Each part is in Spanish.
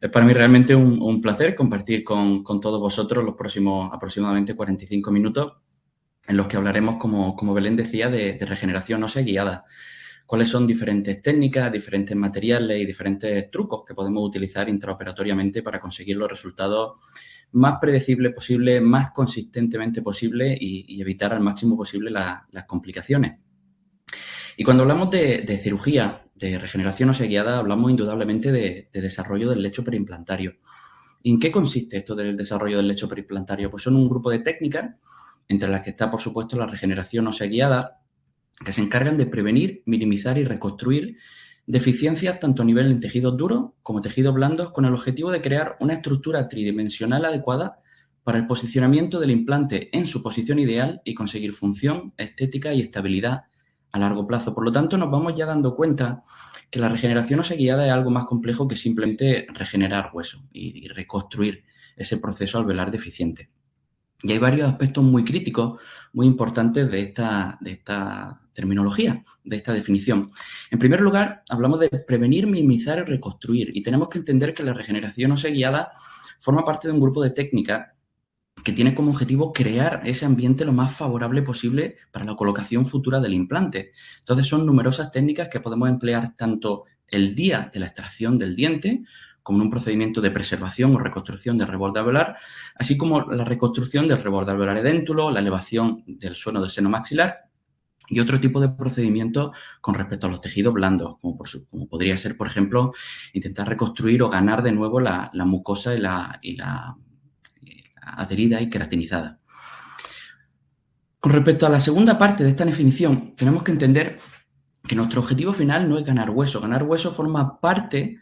Es para mí realmente un placer compartir con todos vosotros los próximos aproximadamente 45 minutos en los que hablaremos, como Belén decía, de regeneración ósea guiada. Cuáles son diferentes técnicas, diferentes materiales y diferentes trucos que podemos utilizar intraoperatoriamente para conseguir los resultados más predecibles posible, más consistentemente posible y evitar al máximo posible las complicaciones. Y cuando hablamos de cirugía, de regeneración ósea guiada, hablamos indudablemente de desarrollo del lecho periimplantario. ¿Y en qué consiste esto del desarrollo del lecho periimplantario? Pues son un grupo de técnicas, entre las que está, por supuesto, la regeneración ósea guiada, que se encargan de prevenir, minimizar y reconstruir deficiencias tanto a nivel en tejidos duros como tejidos blandos, con el objetivo de crear una estructura tridimensional adecuada para el posicionamiento del implante en su posición ideal y conseguir función, estética y estabilidad a largo plazo. Por lo tanto, nos vamos ya dando cuenta que la regeneración ósea guiada es algo más complejo que simplemente regenerar hueso y reconstruir ese proceso alveolar deficiente. Y hay varios aspectos muy críticos, muy importantes de esta terminología, de esta definición. En primer lugar, hablamos de prevenir, minimizar y reconstruir. Y tenemos que entender que la regeneración ósea guiada forma parte de un grupo de técnicas que tiene como objetivo crear ese ambiente lo más favorable posible para la colocación futura del implante. Entonces, son numerosas técnicas que podemos emplear tanto el día de la extracción del diente, como en un procedimiento de preservación o reconstrucción del reborde alveolar, así como la reconstrucción del reborde alveolar edéntulo, la elevación del suelo del seno maxilar y otro tipo de procedimientos con respecto a los tejidos blandos, como podría ser, por ejemplo, intentar reconstruir o ganar de nuevo la mucosa y la adherida y queratinizada. Con respecto a la segunda parte de esta definición, tenemos que entender que nuestro objetivo final no es ganar hueso. Ganar hueso forma parte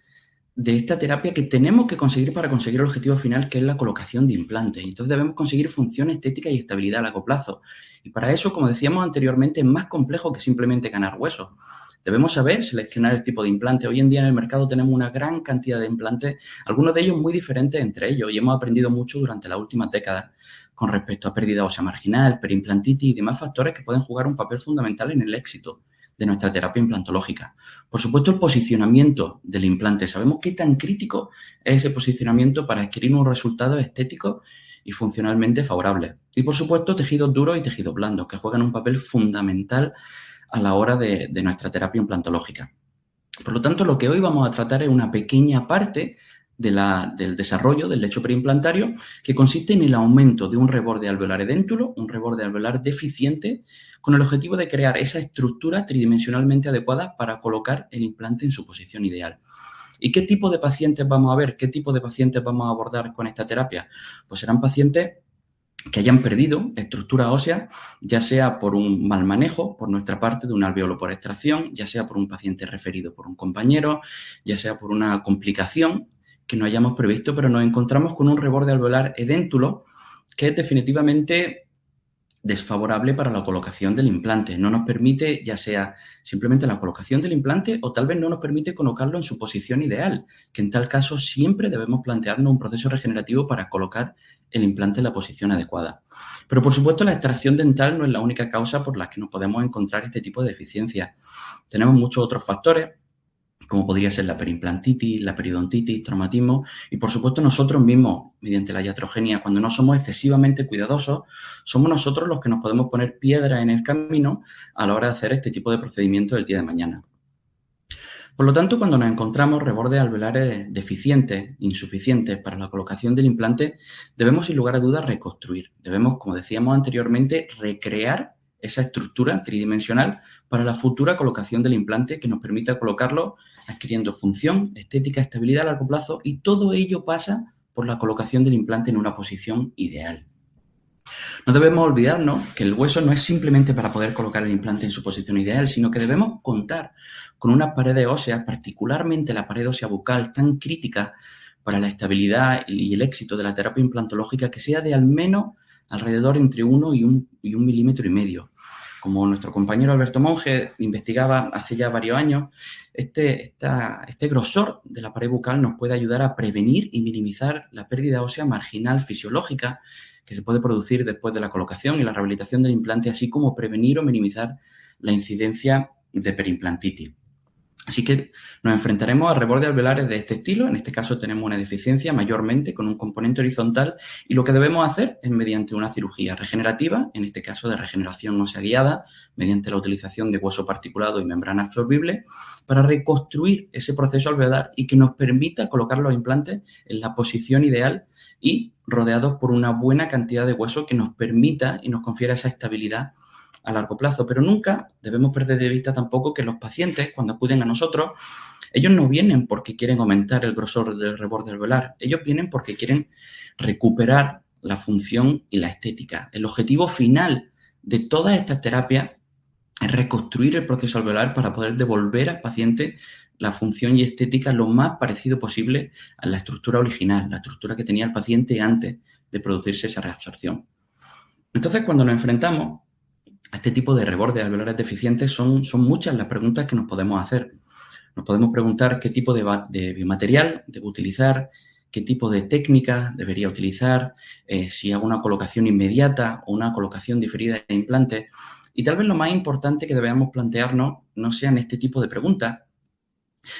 de esta terapia que tenemos que conseguir para conseguir el objetivo final, que es la colocación de implantes. Entonces debemos conseguir función estética y estabilidad a largo plazo. Y para eso, como decíamos anteriormente, es más complejo que simplemente ganar hueso. Debemos saber seleccionar el tipo de implante. Hoy en día en el mercado tenemos una gran cantidad de implantes, algunos de ellos muy diferentes entre ellos, y hemos aprendido mucho durante las últimas décadas con respecto a pérdida ósea marginal, perimplantitis y demás factores que pueden jugar un papel fundamental en el éxito de nuestra terapia implantológica. Por supuesto, el posicionamiento del implante. Sabemos qué tan crítico es ese posicionamiento para adquirir un resultado estético y funcionalmente favorable. Y, por supuesto, tejidos duros y tejidos blandos, que juegan un papel fundamental a la hora de nuestra terapia implantológica. Por lo tanto, lo que hoy vamos a tratar es una pequeña parte del desarrollo del lecho periimplantario, que consiste en el aumento de un reborde alveolar edéntulo, un reborde alveolar deficiente, con el objetivo de crear esa estructura tridimensionalmente adecuada para colocar el implante en su posición ideal. ¿Y qué tipo de pacientes vamos a ver? ¿Qué tipo de pacientes vamos a abordar con esta terapia? Pues serán pacientes que hayan perdido estructura ósea, ya sea por un mal manejo por nuestra parte de un alveolo por extracción, ya sea por un paciente referido por un compañero, ya sea por una complicación que no hayamos previsto, pero nos encontramos con un reborde alveolar edéntulo que es definitivamente desfavorable para la colocación del implante. No nos permite, ya sea simplemente la colocación del implante o tal vez no nos permite colocarlo en su posición ideal, que en tal caso siempre debemos plantearnos un proceso regenerativo para colocar el implante en la posición adecuada. Pero, por supuesto, la extracción dental no es la única causa por la que nos podemos encontrar este tipo de deficiencias. Tenemos muchos otros factores, como podría ser la perimplantitis, la periodontitis, traumatismo, y por supuesto nosotros mismos, mediante la iatrogenia, cuando no somos excesivamente cuidadosos, somos nosotros los que nos podemos poner piedra en el camino a la hora de hacer este tipo de procedimientos el día de mañana. Por lo tanto, cuando nos encontramos rebordes alveolares deficientes, insuficientes para la colocación del implante, debemos sin lugar a dudas reconstruir. Debemos, como decíamos anteriormente, recrear esa estructura tridimensional para la futura colocación del implante que nos permita colocarlo adquiriendo función, estética, estabilidad a largo plazo, y todo ello pasa por la colocación del implante en una posición ideal. No debemos olvidarnos que el hueso no es simplemente para poder colocar el implante en su posición ideal, sino que debemos contar con unas paredes óseas, particularmente la pared ósea bucal, tan crítica para la estabilidad y el éxito de la terapia implantológica, que sea de al menos alrededor entre 1 y 1,5 milímetros. Como nuestro compañero Alberto Monge investigaba hace ya varios años, este grosor de la pared bucal nos puede ayudar a prevenir y minimizar la pérdida ósea marginal fisiológica que se puede producir después de la colocación y la rehabilitación del implante, así como prevenir o minimizar la incidencia de perimplantitis. Así que nos enfrentaremos a rebordes alveolares de este estilo. En este caso tenemos una deficiencia mayormente con un componente horizontal y lo que debemos hacer es mediante una cirugía regenerativa, en este caso de regeneración ósea guiada, mediante la utilización de hueso particulado y membrana absorbible, para reconstruir ese proceso alveolar y que nos permita colocar los implantes en la posición ideal y rodeados por una buena cantidad de hueso que nos permita y nos confiera esa estabilidad a largo plazo, pero nunca debemos perder de vista tampoco que los pacientes, cuando acuden a nosotros, ellos no vienen porque quieren aumentar el grosor del reborde alveolar, ellos vienen porque quieren recuperar la función y la estética. El objetivo final de todas estas terapias es reconstruir el proceso alveolar para poder devolver al paciente la función y estética lo más parecido posible a la estructura original, la estructura que tenía el paciente antes de producirse esa reabsorción. Entonces, cuando nos enfrentamos a este tipo de rebordes alveolares deficientes, son muchas las preguntas que nos podemos hacer. Nos podemos preguntar qué tipo de biomaterial debo utilizar, qué tipo de técnica debería utilizar, si hago una colocación inmediata o una colocación diferida de implantes. Y tal vez lo más importante que debemos plantearnos no sean este tipo de preguntas,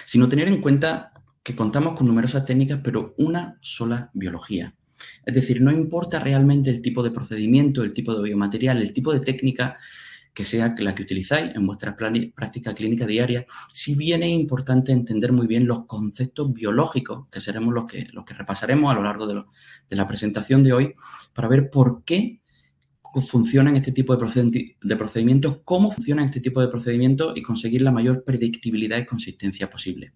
sino tener en cuenta que contamos con numerosas técnicas, pero una sola biología. Es decir, no importa realmente el tipo de procedimiento, el tipo de biomaterial, el tipo de técnica que sea la que utilizáis en vuestra práctica clínica diaria, si bien es importante entender muy bien los conceptos biológicos, que seremos los que repasaremos a lo largo de la presentación de hoy, para ver por qué funcionan este tipo de procedimientos, cómo funcionan este tipo de procedimientos y conseguir la mayor predictibilidad y consistencia posible.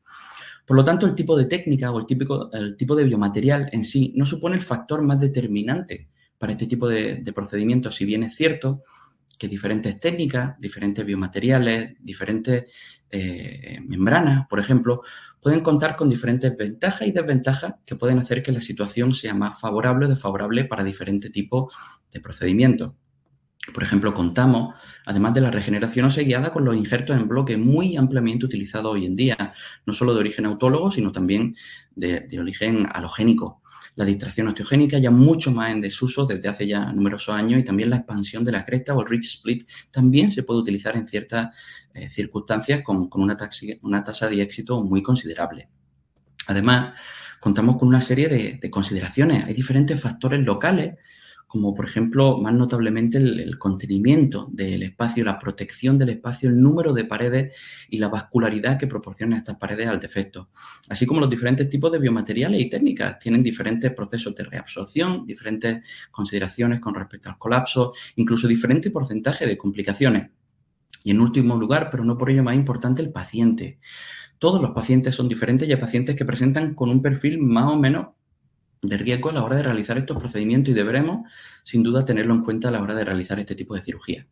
Por lo tanto, el tipo de técnica o el tipo de biomaterial en sí no supone el factor más determinante para este tipo de procedimientos, si bien es cierto que diferentes técnicas, diferentes biomateriales, diferentes membranas, por ejemplo, pueden contar con diferentes ventajas y desventajas que pueden hacer que la situación sea más favorable o desfavorable para diferentes tipos de procedimientos. Por ejemplo, contamos, además de la regeneración ósea guiada, con los injertos en bloque muy ampliamente utilizados hoy en día, no solo de origen autólogo, sino también de origen halogénico. La distracción osteogénica ya mucho más en desuso desde hace ya numerosos años y también la expansión de la cresta o el ridge split también se puede utilizar en ciertas circunstancias con una tasa de éxito muy considerable. Además, contamos con una serie de consideraciones. Hay diferentes factores locales, como por ejemplo, más notablemente el contenimiento del espacio, la protección del espacio, el número de paredes y la vascularidad que proporcionan estas paredes al defecto. Así como los diferentes tipos de biomateriales y técnicas tienen diferentes procesos de reabsorción, diferentes consideraciones con respecto al colapso, incluso diferente porcentaje de complicaciones. Y en último lugar, pero no por ello más importante, el paciente. Todos los pacientes son diferentes y hay pacientes que presentan con un perfil más o menos de riesgo a la hora de realizar estos procedimientos y deberemos, sin duda, tenerlo en cuenta a la hora de realizar este tipo de cirugía.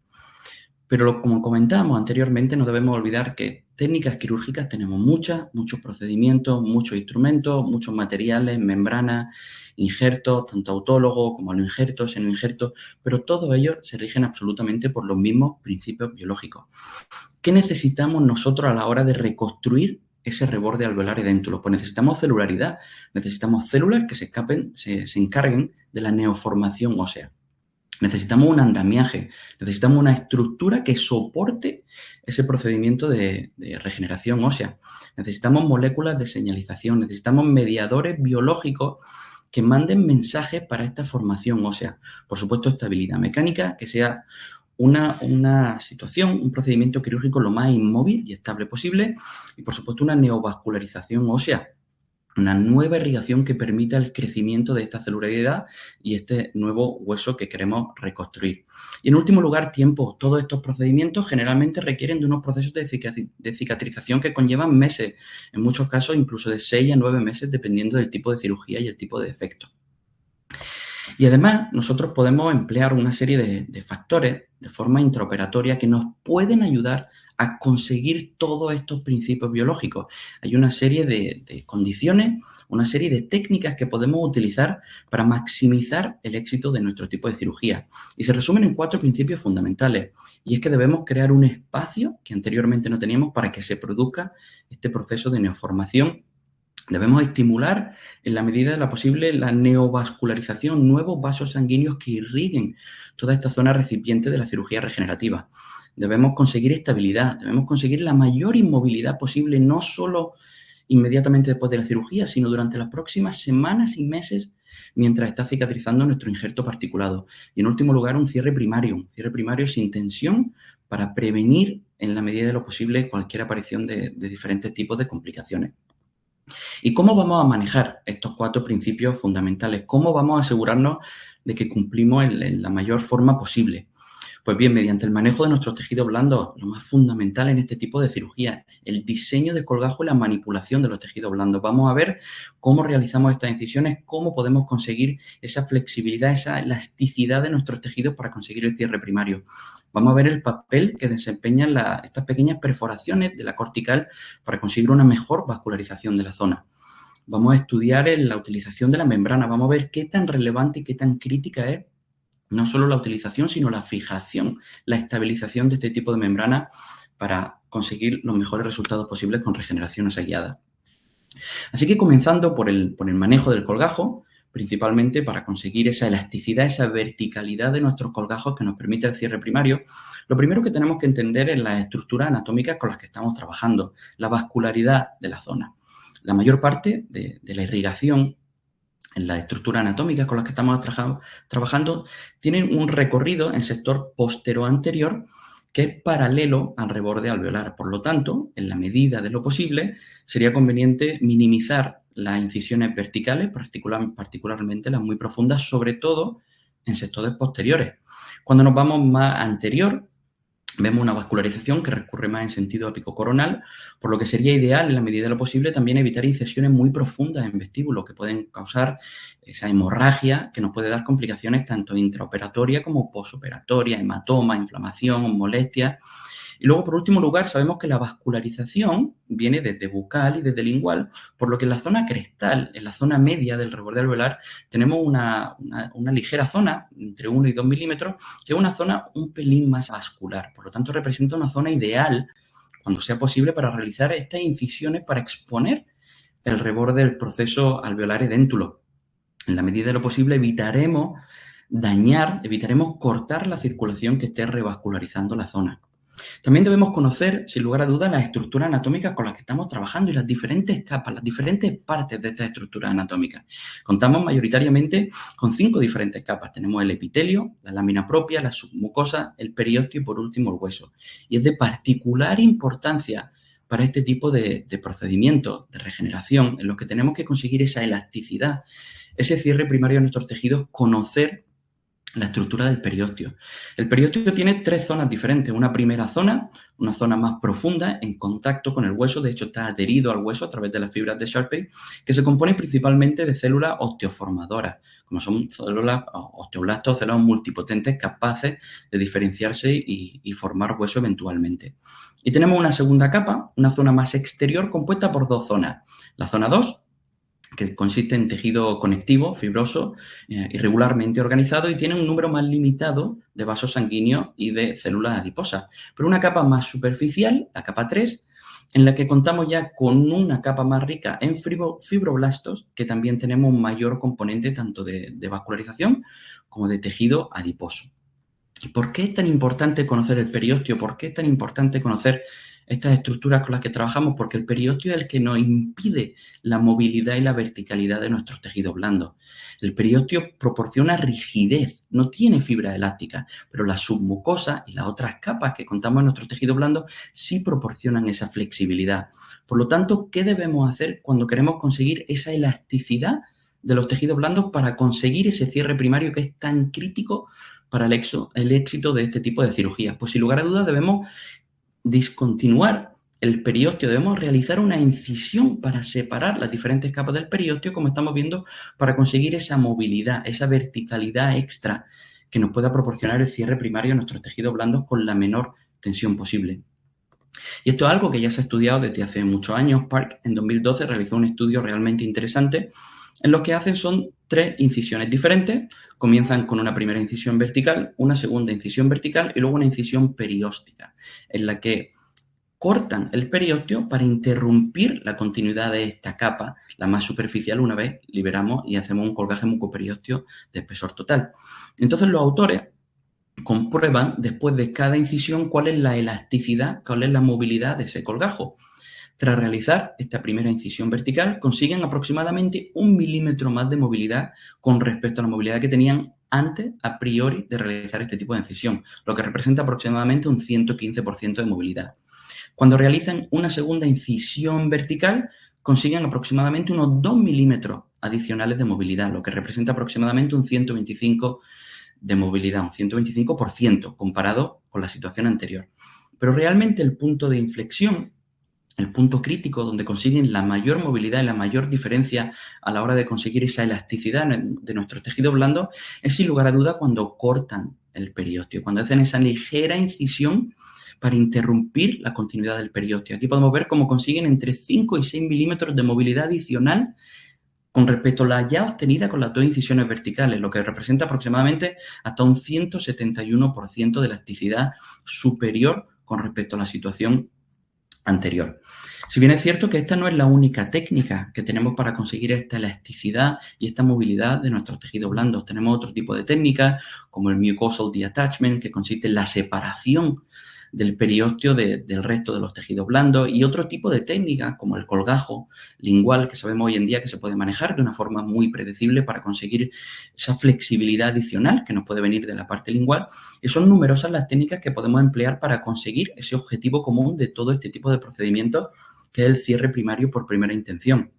Pero como comentábamos anteriormente, no debemos olvidar que técnicas quirúrgicas tenemos muchos procedimientos, muchos instrumentos, muchos materiales, membranas, injertos, tanto autólogos como no injertos, seno-injertos, pero todos ellos se rigen absolutamente por los mismos principios biológicos. ¿Qué necesitamos nosotros a la hora de reconstruir ese reborde alveolar edéntulo? Pues necesitamos celularidad, necesitamos células que se encarguen de la neoformación ósea. Necesitamos un andamiaje, necesitamos una estructura que soporte ese procedimiento de regeneración ósea. Necesitamos moléculas de señalización, necesitamos mediadores biológicos que manden mensajes para esta formación ósea. Por supuesto, estabilidad mecánica, que sea una situación, un procedimiento quirúrgico lo más inmóvil y estable posible y, por supuesto, una neovascularización ósea, una nueva irrigación que permita el crecimiento de esta celularidad y este nuevo hueso que queremos reconstruir. Y en último lugar, tiempo. Todos estos procedimientos generalmente requieren de unos procesos de cicatrización que conllevan meses, en muchos casos incluso de 6 a 9 meses, dependiendo del tipo de cirugía y el tipo de defecto. Y además, nosotros podemos emplear una serie de factores de forma intraoperatoria que nos pueden ayudar a conseguir todos estos principios biológicos. Hay una serie de condiciones, una serie de técnicas que podemos utilizar para maximizar el éxito de nuestro tipo de cirugía. Y se resumen en 4 principios fundamentales. Y es que debemos crear un espacio que anteriormente no teníamos para que se produzca este proceso de neoformación. Debemos estimular, en la medida de lo posible, la neovascularización, nuevos vasos sanguíneos que irriguen toda esta zona recipiente de la cirugía regenerativa. debemos conseguir estabilidad, debemos conseguir la mayor inmovilidad posible, no solo inmediatamente después de la cirugía, sino durante las próximas semanas y meses mientras está cicatrizando nuestro injerto particulado. Y en último lugar, un cierre primario sin tensión para prevenir en la medida de lo posible cualquier aparición de diferentes tipos de complicaciones. ¿Y cómo vamos a manejar estos 4 principios fundamentales? ¿Cómo vamos a asegurarnos de que cumplimos en la mayor forma posible? Pues bien, mediante el manejo de nuestros tejidos blandos, lo más fundamental en este tipo de cirugía, el diseño de colgajo y la manipulación de los tejidos blandos. Vamos a ver cómo realizamos estas incisiones, cómo podemos conseguir esa flexibilidad, esa elasticidad de nuestros tejidos para conseguir el cierre primario. Vamos a ver el papel que desempeñan estas pequeñas perforaciones de la cortical para conseguir una mejor vascularización de la zona. Vamos a estudiar la utilización de la membrana, vamos a ver qué tan relevante y qué tan crítica es no solo la utilización, sino la fijación, la estabilización de este tipo de membrana para conseguir los mejores resultados posibles con regeneración guiada. Así que comenzando por el manejo del colgajo, principalmente para conseguir esa elasticidad, esa verticalidad de nuestros colgajos que nos permite el cierre primario, lo primero que tenemos que entender es las estructuras anatómicas con las que estamos trabajando, la vascularidad de la zona. La mayor parte de la irrigación en la estructura anatómica con la que estamos trabajando, tienen un recorrido en sector postero-anterior que es paralelo al reborde alveolar. Por lo tanto, en la medida de lo posible, sería conveniente minimizar las incisiones verticales, particularmente las muy profundas, sobre todo en sectores posteriores. Cuando nos vamos más anterior, vemos una vascularización que recurre más en sentido apicocoronal, por lo que sería ideal, en la medida de lo posible, también evitar incisiones muy profundas en vestíbulo que pueden causar esa hemorragia que nos puede dar complicaciones tanto intraoperatorias como posoperatorias, hematoma, inflamación, molestias. Y luego, por último lugar, sabemos que la vascularización viene desde bucal y desde lingual, por lo que en la zona crestal, en la zona media del reborde alveolar, tenemos una ligera zona, entre 1 y 2 milímetros, que es una zona un pelín más vascular. Por lo tanto, representa una zona ideal, cuando sea posible, para realizar estas incisiones para exponer el reborde del proceso alveolar edéntulo. En la medida de lo posible, evitaremos cortar la circulación que esté revascularizando la zona. También debemos conocer, sin lugar a dudas, las estructuras anatómicas con las que estamos trabajando y las diferentes capas, las diferentes partes de estas estructuras anatómicas. Contamos mayoritariamente con 5 diferentes capas. Tenemos el epitelio, la lámina propia, la submucosa, el periósteo y, por último, el hueso. Y es de particular importancia para este tipo de procedimientos de regeneración en los que tenemos que conseguir esa elasticidad, ese cierre primario de nuestros tejidos, conocer la estructura del periósteo. El periósteo tiene 3 zonas diferentes. Una primera zona, una zona más profunda en contacto con el hueso, de hecho está adherido al hueso a través de las fibras de Sharpey, que se compone principalmente de células osteoformadoras, como son células osteoblastos, células multipotentes capaces de diferenciarse y formar hueso eventualmente. Y tenemos una segunda capa, una zona más exterior compuesta por 2 zonas. La zona 2, que consiste en tejido conectivo, fibroso, irregularmente organizado y tiene un número más limitado de vasos sanguíneos y de células adiposas. Pero una capa más superficial, la capa 3, en la que contamos ya con una capa más rica en fibroblastos, que también tenemos un mayor componente tanto de vascularización como de tejido adiposo. ¿Y por qué es tan importante conocer el periósteo? ¿Por qué es tan importante conocer estas estructuras con las que trabajamos? Porque el periósteo es el que nos impide la movilidad y la verticalidad de nuestros tejidos blandos. El periósteo proporciona rigidez, no tiene fibra elástica, pero la submucosa y las otras capas que contamos en nuestros tejidos blandos sí proporcionan esa flexibilidad. Por lo tanto, ¿qué debemos hacer cuando queremos conseguir esa elasticidad de los tejidos blandos para conseguir ese cierre primario que es tan crítico para el éxito de este tipo de cirugías? Pues sin lugar a dudas debemos discontinuar el periósteo, debemos realizar una incisión para separar las diferentes capas del periósteo, como estamos viendo, para conseguir esa movilidad, esa verticalidad extra que nos pueda proporcionar el cierre primario de nuestros tejidos blandos con la menor tensión posible. Y esto es algo que ya se ha estudiado desde hace muchos años. Park en 2012 realizó un estudio realmente interesante en lo que hacen son 3 incisiones diferentes. Comienzan con una primera incisión vertical, una segunda incisión vertical y luego una incisión perióstica, en la que cortan el periósteo para interrumpir la continuidad de esta capa, la más superficial, una vez liberamos y hacemos un colgaje mucoperiósteo de espesor total. Entonces los autores comprueban después de cada incisión cuál es la elasticidad, cuál es la movilidad de ese colgajo. Tras realizar esta primera incisión vertical, consiguen aproximadamente 1 milímetro más de movilidad con respecto a la movilidad que tenían antes, a priori, de realizar este tipo de incisión, lo que representa aproximadamente un 115% de movilidad. Cuando realizan una segunda incisión vertical, consiguen aproximadamente unos 2 milímetros adicionales de movilidad, lo que representa aproximadamente un 125% de movilidad, un 125% comparado con la situación anterior. Pero realmente el punto de inflexión, el punto crítico donde consiguen la mayor movilidad y la mayor diferencia a la hora de conseguir esa elasticidad de nuestro tejido blando, es sin lugar a duda cuando cortan el periósteo, cuando hacen esa ligera incisión para interrumpir la continuidad del periósteo. Aquí podemos ver cómo consiguen entre 5 y 6 milímetros de movilidad adicional con respecto a la ya obtenida con las dos incisiones verticales, lo que representa aproximadamente hasta un 171% de elasticidad superior con respecto a la situación anterior. Si bien es cierto que esta no es la única técnica que tenemos para conseguir esta elasticidad y esta movilidad de nuestros tejidos blandos, tenemos otro tipo de técnicas como el mucosal detachment, que consiste en la separación del periósteo del resto de los tejidos blandos, y otro tipo de técnicas como el colgajo lingual, que sabemos hoy en día que se puede manejar de una forma muy predecible para conseguir esa flexibilidad adicional que nos puede venir de la parte lingual. Y son numerosas las técnicas que podemos emplear para conseguir ese objetivo común de todo este tipo de procedimientos, que es el cierre primario por primera intención.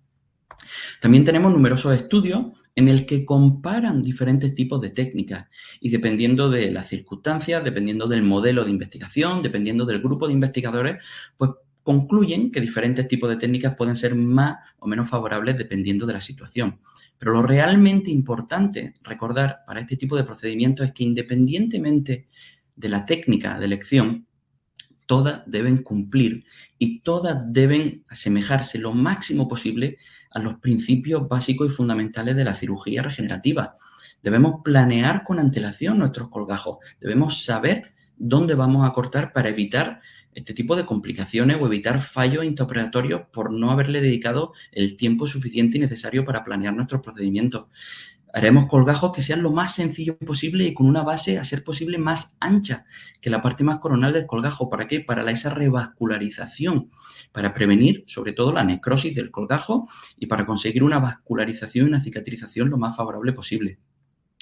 También tenemos numerosos estudios en el que comparan diferentes tipos de técnicas y dependiendo de las circunstancias, dependiendo del modelo de investigación, dependiendo del grupo de investigadores, pues concluyen que diferentes tipos de técnicas pueden ser más o menos favorables dependiendo de la situación. Pero lo realmente importante recordar para este tipo de procedimientos es que independientemente de la técnica de elección, todas deben cumplir y todas deben asemejarse lo máximo posible a los principios básicos y fundamentales de la cirugía regenerativa. Debemos planear con antelación nuestros colgajos, debemos saber dónde vamos a cortar para evitar este tipo de complicaciones o evitar fallos intraoperatorios por no haberle dedicado el tiempo suficiente y necesario para planear nuestros procedimientos. Haremos colgajos que sean lo más sencillo posible y con una base, a ser posible, más ancha que la parte más coronal del colgajo. ¿Para qué? Para esa revascularización, para prevenir sobre todo la necrosis del colgajo y para conseguir una vascularización y una cicatrización lo más favorable posible.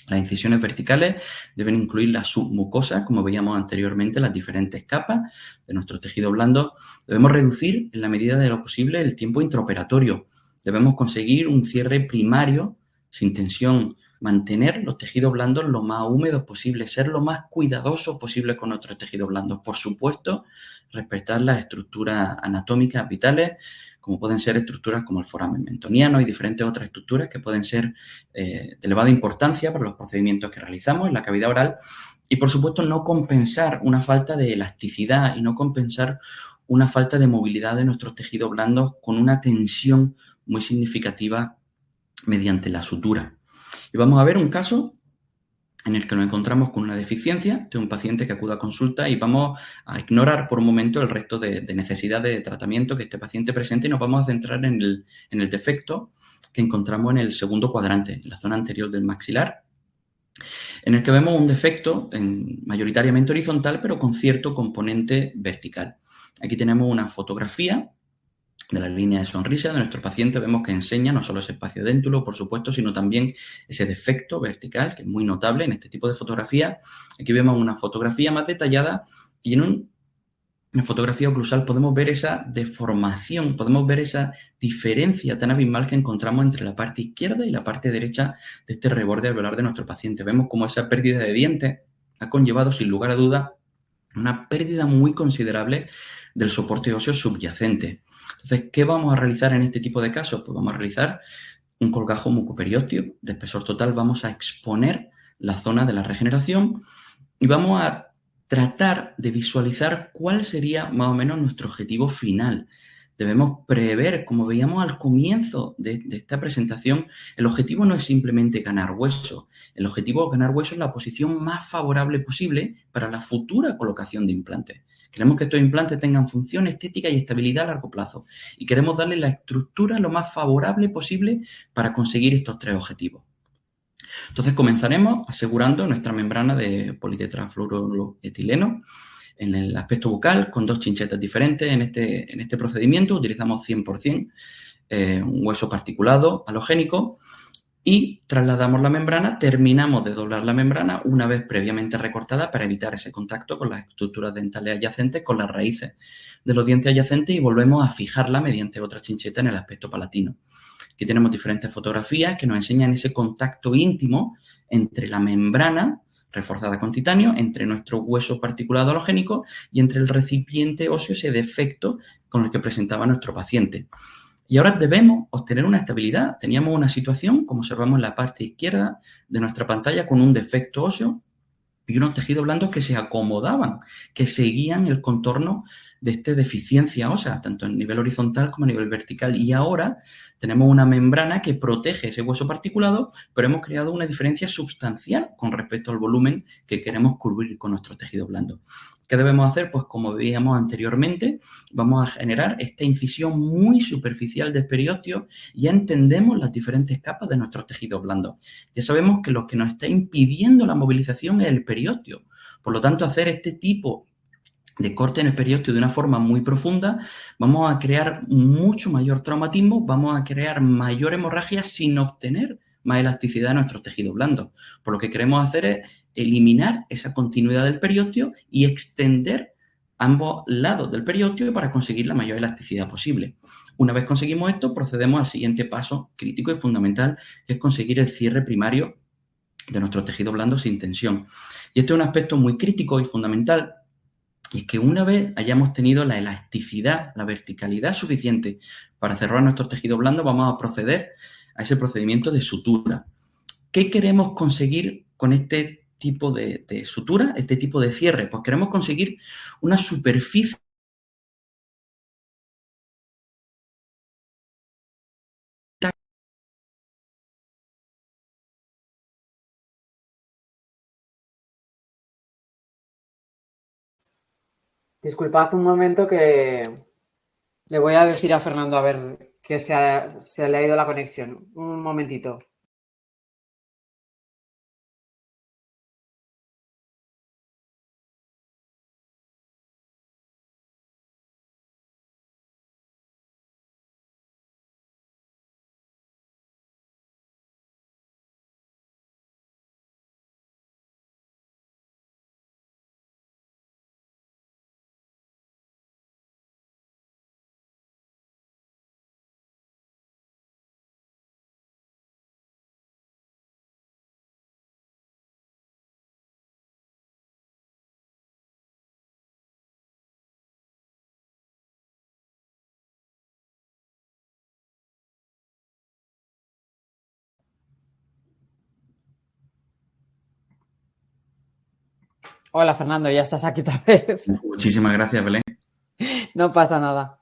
Las incisiones verticales deben incluir la submucosa, como veíamos anteriormente, las diferentes capas de nuestro tejido blando. Debemos reducir en la medida de lo posible el tiempo intraoperatorio. Debemos conseguir un cierre primario sin tensión, mantener los tejidos blandos lo más húmedos posible, ser lo más cuidadosos posible con nuestros tejidos blandos. Por supuesto, respetar las estructuras anatómicas vitales, como pueden ser estructuras como el foramen mentoniano y diferentes otras estructuras que pueden ser de elevada importancia para los procedimientos que realizamos en la cavidad oral. Y, por supuesto, no compensar una falta de elasticidad y no compensar una falta de movilidad de nuestros tejidos blandos con una tensión muy significativa mediante la sutura. Y vamos a ver un caso en el que nos encontramos con una deficiencia de un paciente que acude a consulta y vamos a ignorar por un momento el resto de necesidades de tratamiento que este paciente presenta y nos vamos a centrar en el defecto que encontramos en el segundo cuadrante, en la zona anterior del maxilar, en el que vemos un defecto mayoritariamente horizontal, pero con cierto componente vertical. Aquí tenemos una fotografía de la línea de sonrisa de nuestro paciente. Vemos que enseña no solo ese espacio déntulo, por supuesto, sino también ese defecto vertical, que es muy notable en este tipo de fotografía. Aquí vemos una fotografía más detallada y en fotografía oclusal podemos ver esa deformación, podemos ver esa diferencia tan abismal que encontramos entre la parte izquierda y la parte derecha de este reborde alveolar de nuestro paciente. Vemos cómo esa pérdida de dientes ha conllevado, sin lugar a duda, una pérdida muy considerable del soporte óseo subyacente. Entonces, ¿qué vamos a realizar en este tipo de casos? Pues vamos a realizar un colgajo mucoperiósteo de espesor total. Vamos a exponer la zona de la regeneración y vamos a tratar de visualizar cuál sería más o menos nuestro objetivo final. Debemos prever, como veíamos al comienzo de esta presentación, el objetivo no es simplemente ganar hueso. El objetivo de ganar hueso es la posición más favorable posible para la futura colocación de implantes. Queremos que estos implantes tengan función estética y estabilidad a largo plazo y queremos darle la estructura lo más favorable posible para conseguir estos tres objetivos. Entonces comenzaremos asegurando nuestra membrana de politetrafluoroetileno en el aspecto bucal con 2 chinchetas diferentes. En este procedimiento utilizamos 100% un hueso particulado halogénico y trasladamos la membrana, terminamos de doblar la membrana una vez previamente recortada para evitar ese contacto con las estructuras dentales adyacentes, con las raíces de los dientes adyacentes, y volvemos a fijarla mediante otra chincheta en el aspecto palatino. Aquí tenemos diferentes fotografías que nos enseñan ese contacto íntimo entre la membrana reforzada con titanio, entre nuestro hueso particulado halogénico y entre el recipiente óseo, ese defecto con el que presentaba nuestro paciente. Y ahora debemos obtener una estabilidad. Teníamos una situación, como observamos en la parte izquierda de nuestra pantalla, con un defecto óseo y unos tejidos blandos que se acomodaban, que seguían el contorno de esta deficiencia ósea, tanto a nivel horizontal como a nivel vertical. Y ahora tenemos una membrana que protege ese hueso particulado, pero hemos creado una diferencia sustancial con respecto al volumen que queremos cubrir con nuestro tejido blando. ¿Qué debemos hacer? Pues como veíamos anteriormente, vamos a generar esta incisión muy superficial del periósteo y ya entendemos las diferentes capas de nuestros tejidos blandos. Ya sabemos que lo que nos está impidiendo la movilización es el periósteo. Por lo tanto, hacer este tipo de corte en el periósteo de una forma muy profunda, vamos a crear mucho mayor traumatismo, vamos a crear mayor hemorragia sin obtener más elasticidad en nuestros tejidos blandos. Por lo que queremos hacer es eliminar esa continuidad del periósteo y extender ambos lados del periósteo para conseguir la mayor elasticidad posible. Una vez conseguimos esto, procedemos al siguiente paso crítico y fundamental, que es conseguir el cierre primario de nuestros tejidos blandos sin tensión. Y este es un aspecto muy crítico y fundamental, y es que una vez hayamos tenido la elasticidad, la verticalidad suficiente para cerrar nuestros tejidos blandos, vamos a proceder a ese procedimiento de sutura. ¿Qué queremos conseguir con este tipo de sutura, este tipo de cierre? Pues queremos conseguir una superficie Disculpad un momento que le voy a decir a Fernando a ver que se le ha ido la conexión. Un momentito. Hola, Fernando, ya estás aquí otra vez. Muchísimas gracias, Belén. No pasa nada.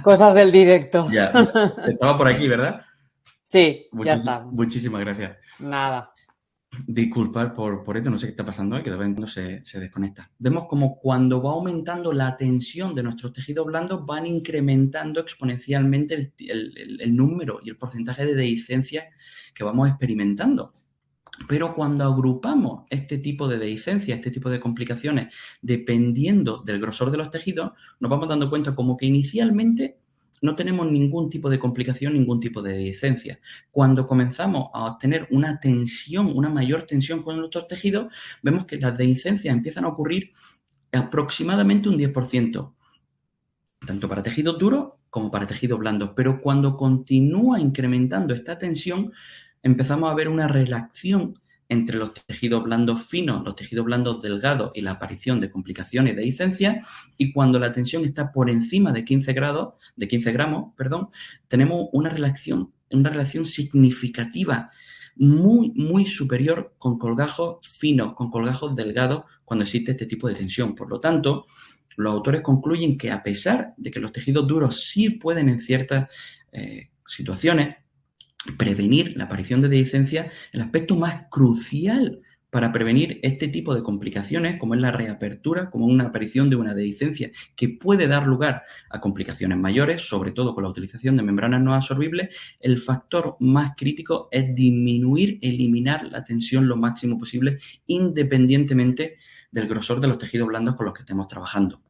Cosas del directo. Ya, estaba por aquí, ¿verdad? Sí, ya está. Muchísimas gracias. Nada. Disculpar por esto, no sé qué está pasando, que de vez en cuando se desconecta. Vemos como cuando va aumentando la tensión de nuestros tejidos blandos, van incrementando exponencialmente el número y el porcentaje de dehiscencias que vamos experimentando. Pero cuando agrupamos este tipo de dehiscencias, este tipo de complicaciones, dependiendo del grosor de los tejidos, nos vamos dando cuenta como que inicialmente no tenemos ningún tipo de complicación, ningún tipo de dehiscencia. Cuando comenzamos a obtener una tensión, una mayor tensión con nuestros tejidos, vemos que las dehiscencias empiezan a ocurrir aproximadamente un 10%, tanto para tejidos duros como para tejidos blandos. Pero cuando continúa incrementando esta tensión, empezamos a ver una relación entre los tejidos blandos finos, los tejidos blandos delgados y la aparición de complicaciones de dehiscencia, y cuando la tensión está por encima de 15 gramos, tenemos una relación significativa muy, muy superior con colgajos finos, con colgajos delgados, cuando existe este tipo de tensión. Por lo tanto, los autores concluyen que a pesar de que los tejidos duros sí pueden en ciertas situaciones prevenir la aparición de dehiscencia, el aspecto más crucial para prevenir este tipo de complicaciones, como es la reapertura, como una aparición de una dehiscencia que puede dar lugar a complicaciones mayores, sobre todo con la utilización de membranas no absorbibles, el factor más crítico es disminuir, eliminar la tensión lo máximo posible, independientemente del grosor de los tejidos blandos con los que estemos trabajando.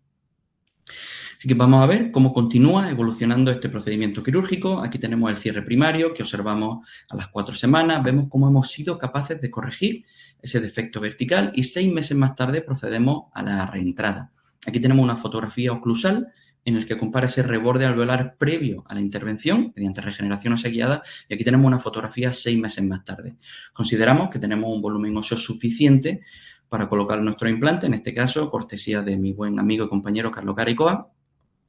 Así que vamos a ver cómo continúa evolucionando este procedimiento quirúrgico. Aquí tenemos el cierre primario que observamos a las 4 semanas. Vemos cómo hemos sido capaces de corregir ese defecto vertical y 6 meses más tarde procedemos a la reentrada. Aquí tenemos una fotografía oclusal en el que compara ese reborde alveolar previo a la intervención mediante regeneración ósea guiada y aquí tenemos una fotografía 6 meses más tarde. Consideramos que tenemos un volumen óseo suficiente para colocar nuestro implante, en este caso, cortesía de mi buen amigo y compañero Carlos Caricoa,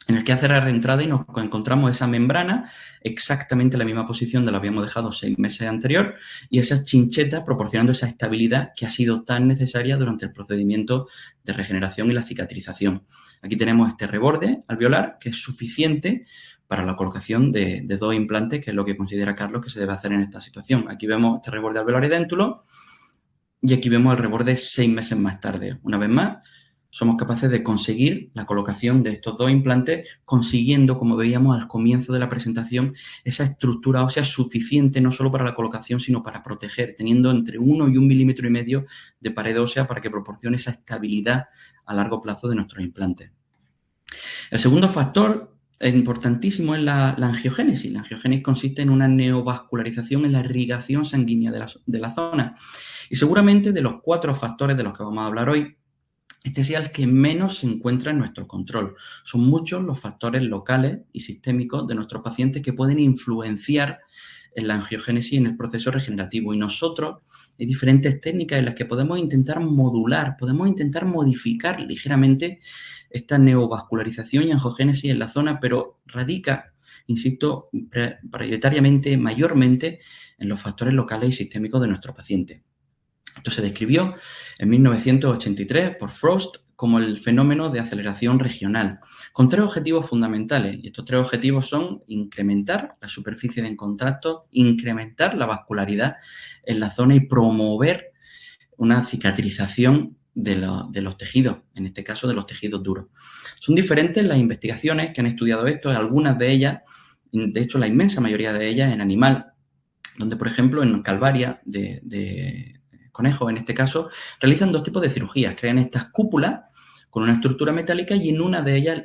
en el que hace la reentrada y nos encontramos esa membrana exactamente en la misma posición de la que habíamos dejado 6 meses anterior y esas chinchetas proporcionando esa estabilidad que ha sido tan necesaria durante el procedimiento de regeneración y la cicatrización. Aquí tenemos este reborde alveolar que es suficiente para la colocación de 2 implantes, que es lo que considera Carlos que se debe hacer en esta situación. Aquí vemos este reborde alveolar idéntulo y aquí vemos el reborde 6 meses más tarde. Una vez más, somos capaces de conseguir la colocación de estos 2 implantes, consiguiendo, como veíamos al comienzo de la presentación, esa estructura ósea suficiente no solo para la colocación, sino para proteger, teniendo entre 1 y 1,5 milímetros de pared ósea para que proporcione esa estabilidad a largo plazo de nuestros implantes. El segundo factor importantísimo es la angiogénesis. La angiogénesis consiste en una neovascularización en la irrigación sanguínea de la zona. Y seguramente de los 4 factores de los que vamos a hablar hoy, este sea el que menos se encuentra en nuestro control. Son muchos los factores locales y sistémicos de nuestros pacientes que pueden influenciar en la angiogénesis y en el proceso regenerativo. Y nosotros hay diferentes técnicas en las que podemos intentar modular, podemos intentar modificar ligeramente esta neovascularización y angiogénesis en la zona, pero radica, insisto, prioritariamente, mayormente en los factores locales y sistémicos de nuestros pacientes. Esto se describió en 1983 por Frost como el fenómeno de aceleración regional, con 3 objetivos fundamentales. Y estos 3 objetivos son incrementar la superficie de contacto, incrementar la vascularidad en la zona y promover una cicatrización de los tejidos, en este caso de los tejidos duros. Son diferentes las investigaciones que han estudiado esto, algunas de ellas, de hecho la inmensa mayoría de ellas en animal, donde por ejemplo en Calvaria de conejos, en este caso, realizan 2 tipos de cirugías. Crean estas cúpulas con una estructura metálica y en una de ellas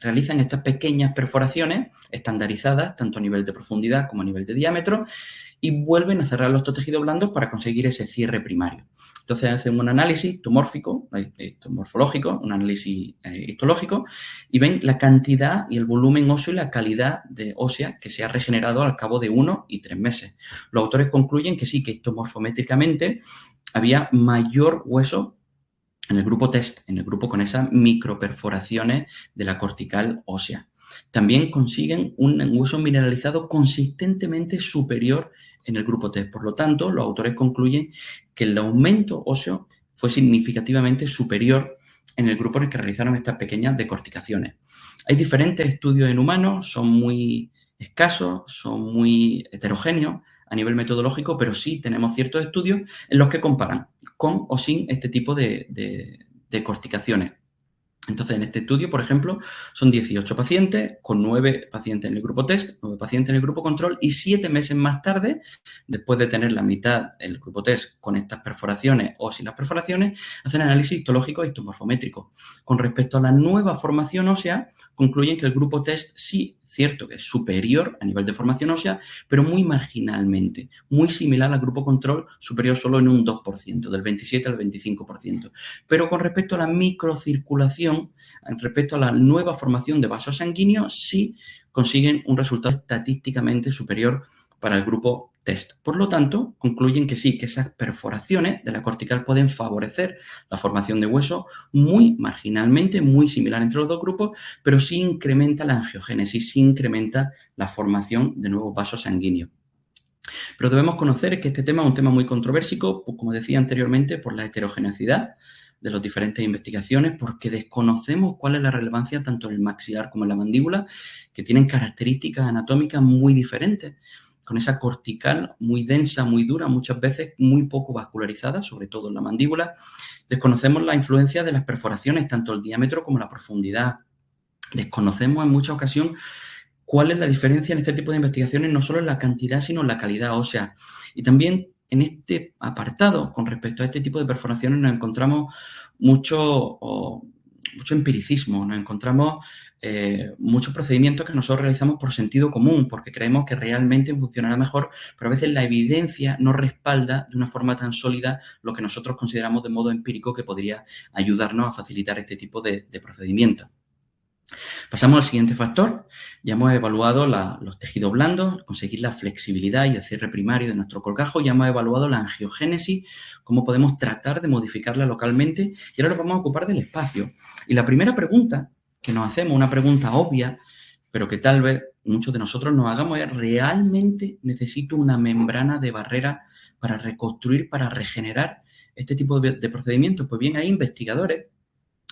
realizan estas pequeñas perforaciones estandarizadas, tanto a nivel de profundidad como a nivel de diámetro, y vuelven a cerrar los tejidos blandos para conseguir ese cierre primario. Entonces hacen un análisis morfológico, un análisis histológico, y ven la cantidad y el volumen óseo y la calidad de ósea que se ha regenerado al cabo de 1 y 3 meses. Los autores concluyen que sí, que histomorfométricamente había mayor hueso en el grupo test, en el grupo con esas microperforaciones de la cortical ósea. También consiguen un hueso mineralizado consistentemente superior en el grupo test. Por lo tanto, los autores concluyen que el aumento óseo fue significativamente superior en el grupo en el que realizaron estas pequeñas decorticaciones. Hay diferentes estudios en humanos, son muy escasos, son muy heterogéneos a nivel metodológico, pero sí tenemos ciertos estudios en los que comparan con o sin este tipo de corticaciones. Entonces, en este estudio, por ejemplo, son 18 pacientes con 9 pacientes en el grupo test, 9 pacientes en el grupo control y 7 meses más tarde, después de tener la mitad del grupo test con estas perforaciones o sin las perforaciones, hacen análisis histológico e histomorfométrico. Con respecto a la nueva formación ósea, concluyen que el grupo test sí, cierto que es superior a nivel de formación ósea, pero muy marginalmente, muy similar al grupo control, superior solo en un 2%, del 27 al 25%. Pero con respecto a la microcirculación, respecto a la nueva formación de vasos sanguíneos, sí consiguen un resultado estadísticamente superior para el grupo test. Por lo tanto, concluyen que sí, que esas perforaciones de la cortical pueden favorecer la formación de hueso muy marginalmente, muy similar entre los 2 grupos, pero sí incrementa la angiogénesis, sí incrementa la formación de nuevos vasos sanguíneos. Pero debemos conocer que este tema es un tema muy controversial, pues, como decía anteriormente, por la heterogeneidad de las diferentes investigaciones, porque desconocemos cuál es la relevancia tanto en el maxilar como en la mandíbula, que tienen características anatómicas muy diferentes. con esa cortical muy densa, muy dura, muchas veces muy poco vascularizada, sobre todo en la mandíbula. Desconocemos la influencia de las perforaciones, tanto el diámetro como la profundidad. Desconocemos en muchas ocasiones cuál es la diferencia en este tipo de investigaciones, no solo en la cantidad, sino en la calidad ósea. Y también en este apartado, con respecto a este tipo de perforaciones, nos encontramos mucho empiricismo, nos encontramos muchos procedimientos que nosotros realizamos por sentido común, porque creemos que realmente funcionará mejor, pero a veces la evidencia no respalda de una forma tan sólida lo que nosotros consideramos de modo empírico que podría ayudarnos a facilitar este tipo de procedimientos. Pasamos al siguiente factor. Ya hemos evaluado los tejidos blandos, conseguir la flexibilidad y el cierre primario de nuestro colgajo. Ya hemos evaluado la angiogénesis, cómo podemos tratar de modificarla localmente. Y ahora nos vamos a ocupar del espacio. Y la primera pregunta que nos hacemos, una pregunta obvia, pero que tal vez muchos de nosotros nos hagamos, es: ¿realmente necesito una membrana de barrera para reconstruir, para regenerar este tipo de procedimientos? Pues bien, hay investigadores.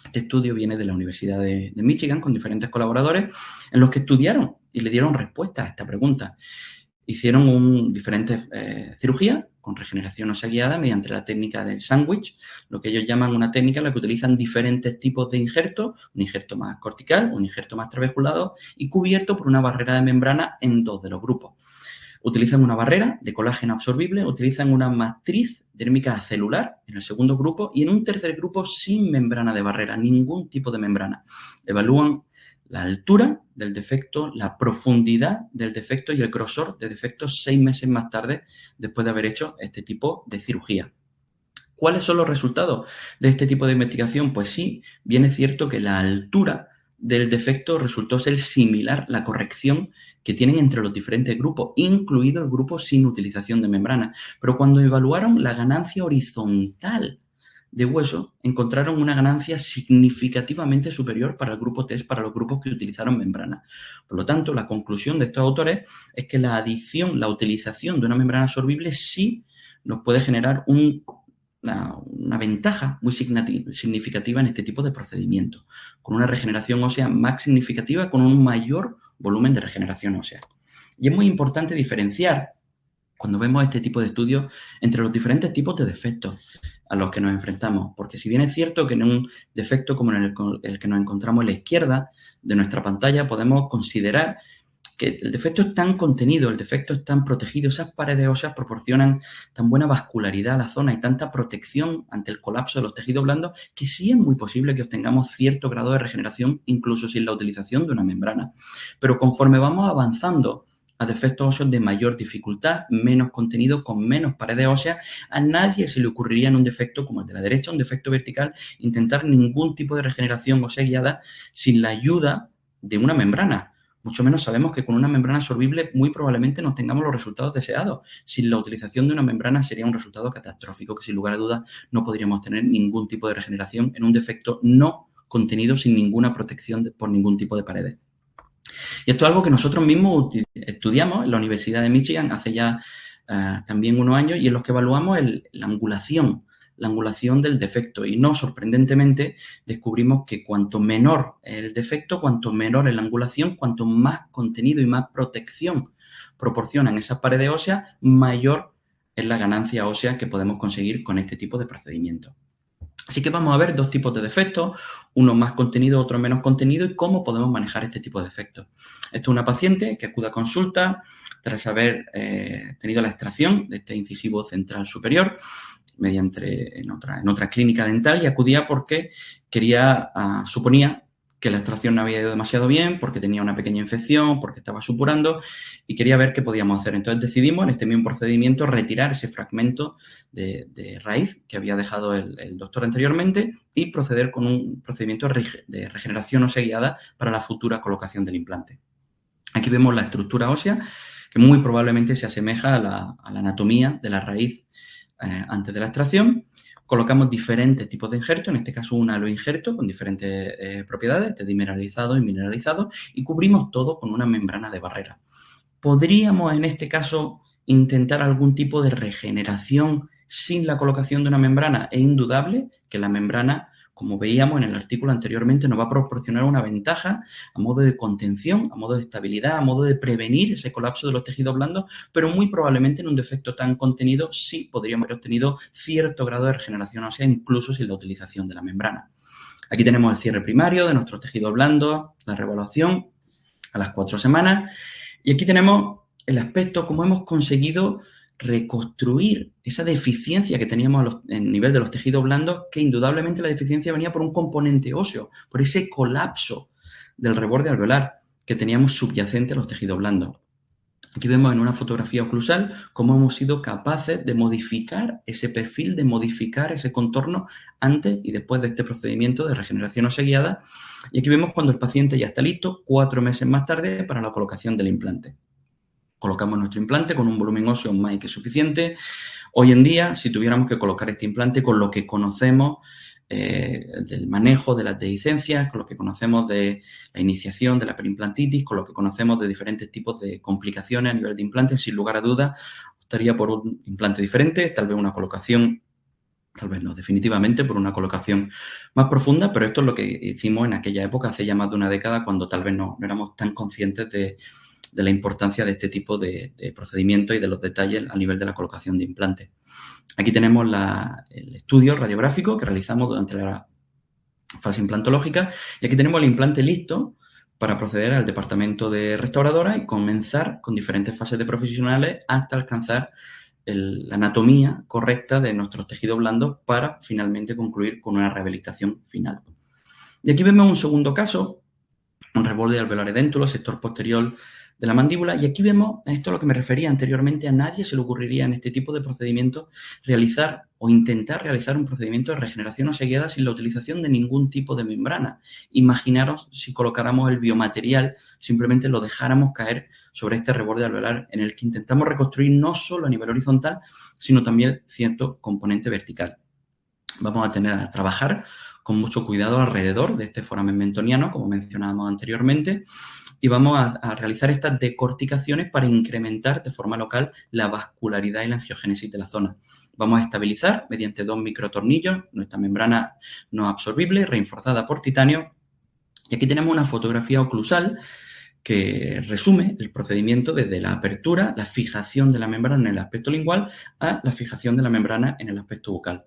Este estudio viene de la Universidad de Michigan con diferentes colaboradores en los que estudiaron y le dieron respuesta a esta pregunta. Hicieron diferentes cirugías con regeneración ósea guiada mediante la técnica del sándwich, lo que ellos llaman una técnica en la que utilizan diferentes tipos de injertos, un injerto más cortical, un injerto más trabejulado y cubierto por una barrera de membrana en 2 de los grupos. Utilizan una barrera de colágeno absorbible, utilizan una matriz térmica acelular en el segundo grupo y en un tercer grupo sin membrana de barrera, ningún tipo de membrana. Evalúan la altura del defecto, la profundidad del defecto y el grosor de defecto 6 meses más tarde después de haber hecho este tipo de cirugía. ¿Cuáles son los resultados de este tipo de investigación? Pues sí, bien es cierto que la altura del defecto resultó ser similar la corrección que tienen entre los diferentes grupos, incluido el grupo sin utilización de membrana. Pero cuando evaluaron la ganancia horizontal de hueso, encontraron una ganancia significativamente superior para el grupo test, para los grupos que utilizaron membrana. Por lo tanto, la conclusión de estos autores es que la adición, la utilización de una membrana absorbible sí nos puede generar una ventaja muy significativa en este tipo de procedimientos, con una regeneración ósea más significativa, con un mayor volumen de regeneración ósea. Y es muy importante diferenciar, cuando vemos este tipo de estudios, entre los diferentes tipos de defectos a los que nos enfrentamos, porque si bien es cierto que en un defecto como en el que nos encontramos a la izquierda de nuestra pantalla, podemos considerar que el defecto es tan contenido, el defecto es tan protegido, esas paredes óseas proporcionan tan buena vascularidad a la zona y tanta protección ante el colapso de los tejidos blandos que sí es muy posible que obtengamos cierto grado de regeneración incluso sin la utilización de una membrana. Pero conforme vamos avanzando a defectos óseos de mayor dificultad, menos contenido, con menos paredes óseas, a nadie se le ocurriría en un defecto como el de la derecha, un defecto vertical, intentar ningún tipo de regeneración ósea guiada sin la ayuda de una membrana. Mucho menos sabemos que con una membrana absorbible muy probablemente no tengamos los resultados deseados. Sin la utilización de una membrana sería un resultado catastrófico que sin lugar a dudas no podríamos tener ningún tipo de regeneración en un defecto no contenido sin ninguna protección por ningún tipo de paredes. Y esto es algo que nosotros mismos estudiamos en la Universidad de Michigan hace ya también unos años y en los que evaluamos la angulación del defecto y no sorprendentemente descubrimos que cuanto menor el defecto, cuanto menor es la angulación, cuanto más contenido y más protección proporcionan esas paredes óseas, mayor es la ganancia ósea que podemos conseguir con este tipo de procedimientos. Así que vamos a ver 2 tipos de defectos, uno más contenido, otro menos contenido y cómo podemos manejar este tipo de defectos. Esto es una paciente que acude a consulta tras haber tenido la extracción de este incisivo central superior en otra clínica dental y acudía porque suponía que la extracción no había ido demasiado bien, porque tenía una pequeña infección, porque estaba supurando y quería ver qué podíamos hacer. Entonces decidimos en este mismo procedimiento retirar ese fragmento de raíz que había dejado el doctor anteriormente y proceder con un procedimiento de regeneración ósea guiada para la futura colocación del implante. Aquí vemos la estructura ósea que muy probablemente se asemeja a la anatomía de la raíz antes de la extracción. Colocamos diferentes tipos de injertos, en este caso un aloinjerto con diferentes propiedades, demineralizado y mineralizado, y cubrimos todo con una membrana de barrera. ¿Podríamos en este caso intentar algún tipo de regeneración sin la colocación de una membrana? Es indudable que la membrana como veíamos en el artículo anteriormente, nos va a proporcionar una ventaja a modo de contención, a modo de estabilidad, a modo de prevenir ese colapso de los tejidos blandos, pero muy probablemente en un defecto tan contenido sí podríamos haber obtenido cierto grado de regeneración ósea, incluso sin la utilización de la membrana. Aquí tenemos el cierre primario de nuestros tejidos blandos, la reevaluación a las 4 semanas, y aquí tenemos el aspecto, cómo hemos conseguido reconstruir esa deficiencia que teníamos en nivel de los tejidos blandos, que indudablemente la deficiencia venía por un componente óseo, por ese colapso del reborde alveolar que teníamos subyacente a los tejidos blandos. Aquí vemos en una fotografía oclusal cómo hemos sido capaces de modificar ese perfil, de modificar ese contorno antes y después de este procedimiento de regeneración ósea guiada. Y aquí vemos cuando el paciente ya está listo, 4 meses más tarde, para la colocación del implante. Colocamos nuestro implante con un volumen óseo más que suficiente. Hoy en día, si tuviéramos que colocar este implante con lo que conocemos del manejo de las dehiscencias, con lo que conocemos de la iniciación de la perimplantitis, con lo que conocemos de diferentes tipos de complicaciones a nivel de implantes, sin lugar a dudas, optaría por un implante diferente, tal vez una colocación, tal vez no, definitivamente por una colocación más profunda, pero esto es lo que hicimos en aquella época, hace ya más de una década, cuando tal vez no éramos tan conscientes de la importancia de este tipo de procedimientos y de los detalles a nivel de la colocación de implantes. Aquí tenemos el estudio radiográfico que realizamos durante la fase implantológica y aquí tenemos el implante listo para proceder al departamento de restauradora y comenzar con diferentes fases de profesionales hasta alcanzar la anatomía correcta de nuestros tejidos blandos para finalmente concluir con una rehabilitación final. Y aquí vemos un segundo caso, un reborde alveolar edéntulo, sector posterior de la mandíbula, y aquí vemos, esto a lo que me refería anteriormente, a nadie se le ocurriría en este tipo de procedimientos realizar o intentar realizar un procedimiento de regeneración ósea guiada sin la utilización de ningún tipo de membrana. Imaginaros si colocáramos el biomaterial, simplemente lo dejáramos caer sobre este reborde alveolar en el que intentamos reconstruir no solo a nivel horizontal, sino también cierto componente vertical. Vamos a tener a trabajar con mucho cuidado alrededor de este foramen mentoniano, como mencionábamos anteriormente, y vamos a realizar estas decorticaciones para incrementar de forma local la vascularidad y la angiogénesis de la zona. Vamos a estabilizar mediante 2 microtornillos nuestra membrana no absorbible, reforzada por titanio. Y aquí tenemos una fotografía oclusal que resume el procedimiento desde la apertura, la fijación de la membrana en el aspecto lingual, a la fijación de la membrana en el aspecto bucal.